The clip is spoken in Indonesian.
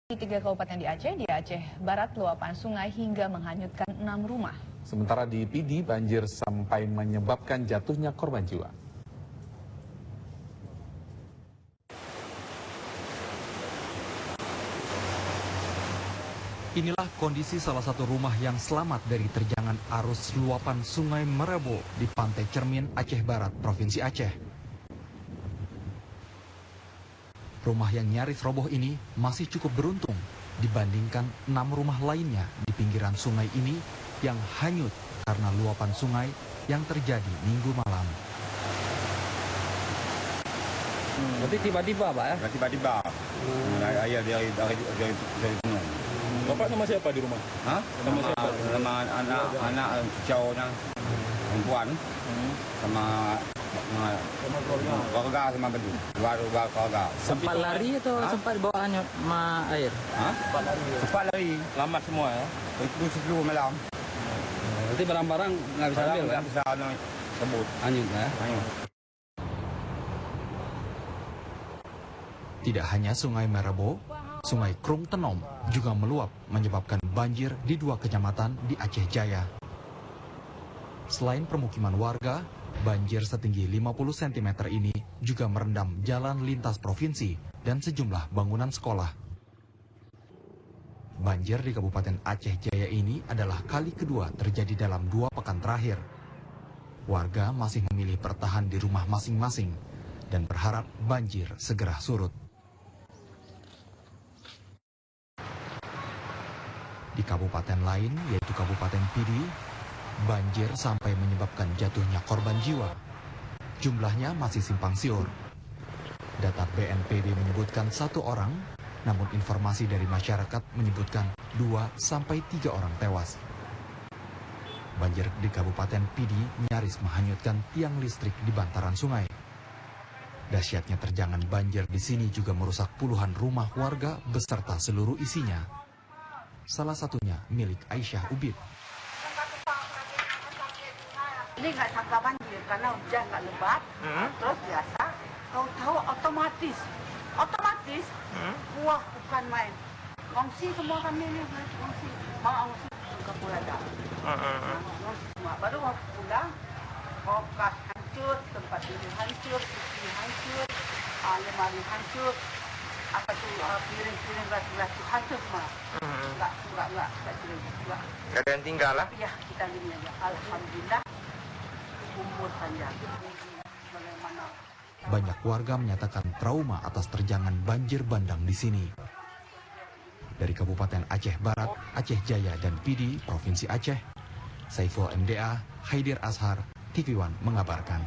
Di 3 kabupaten di Aceh Barat, luapan sungai hingga menghanyutkan 6 rumah. Sementara di Pidi, banjir sampai menyebabkan jatuhnya korban jiwa. Inilah kondisi salah satu rumah yang selamat dari terjangan arus luapan Sungai Merebo di Pantai Cermin, Aceh Barat, Provinsi Aceh. Rumah yang nyaris roboh ini masih cukup beruntung dibandingkan 6 rumah lainnya di pinggiran sungai ini yang hanyut karena luapan sungai yang terjadi Minggu malam. Tapi tiba-tiba, Pak ya? Tiba-tiba. Air dari gunung. Bapak sama siapa di rumah? Hah? Sama anak cucunya, perempuan, sama keluarga sama baju. Dua keluarga. Sempat lari atau sempat bawa hanyut air? Hah? Sempat lari. Selamat semua ya? Itu 10 malam. Berarti barang-barang nggak bisa ambil, nggak bisa sebut. Hanyut ya? Hanyut. Tidak hanya Sungai Merebo, Sungai Krung Tenom juga meluap menyebabkan banjir di 2 kecamatan di Aceh Jaya. Selain permukiman warga, banjir setinggi 50 cm ini juga merendam jalan lintas provinsi dan sejumlah bangunan sekolah. Banjir di Kabupaten Aceh Jaya ini adalah kali kedua terjadi dalam 2 pekan terakhir. Warga masih memilih bertahan di rumah masing-masing dan berharap banjir segera surut. Di kabupaten lain, yaitu Kabupaten Pidi, banjir sampai menyebabkan jatuhnya korban jiwa. Jumlahnya masih simpang siur. Data BNPB menyebutkan 1 orang, namun informasi dari masyarakat menyebutkan 2-3 orang tewas. Banjir di Kabupaten Pidi nyaris menghanyutkan tiang listrik di bantaran sungai. Dahsyatnya terjangan banjir di sini juga merusak puluhan rumah warga beserta seluruh isinya. Salah satunya milik Aisyah Ubid. Ini nggak sangka banjir karena hujan nggak lebat, terus biasa. Tahu-tahu otomatis, wah bukan main. Ngungsi semua kami ini ngungsi, mau ngungsi ke Pulada. Ngungsi semua. Baru mau pulang, kulkas hancur, tempat tidur hancur, TV hancur, lemari hancur, apa tuh piring-piring gelas-gelas itu hancur semua. Enggak ciring. Enggak ada yang tinggal lah. Ya kita gini aja. Alhamdulillah umur panjang. Bagaimana? Banyak warga menyatakan trauma atas terjangan banjir bandang di sini. Dari Kabupaten Aceh Barat, Aceh Jaya, dan Pidi, Provinsi Aceh, Saiful MDA, Haidir Ashar, TV One mengabarkan.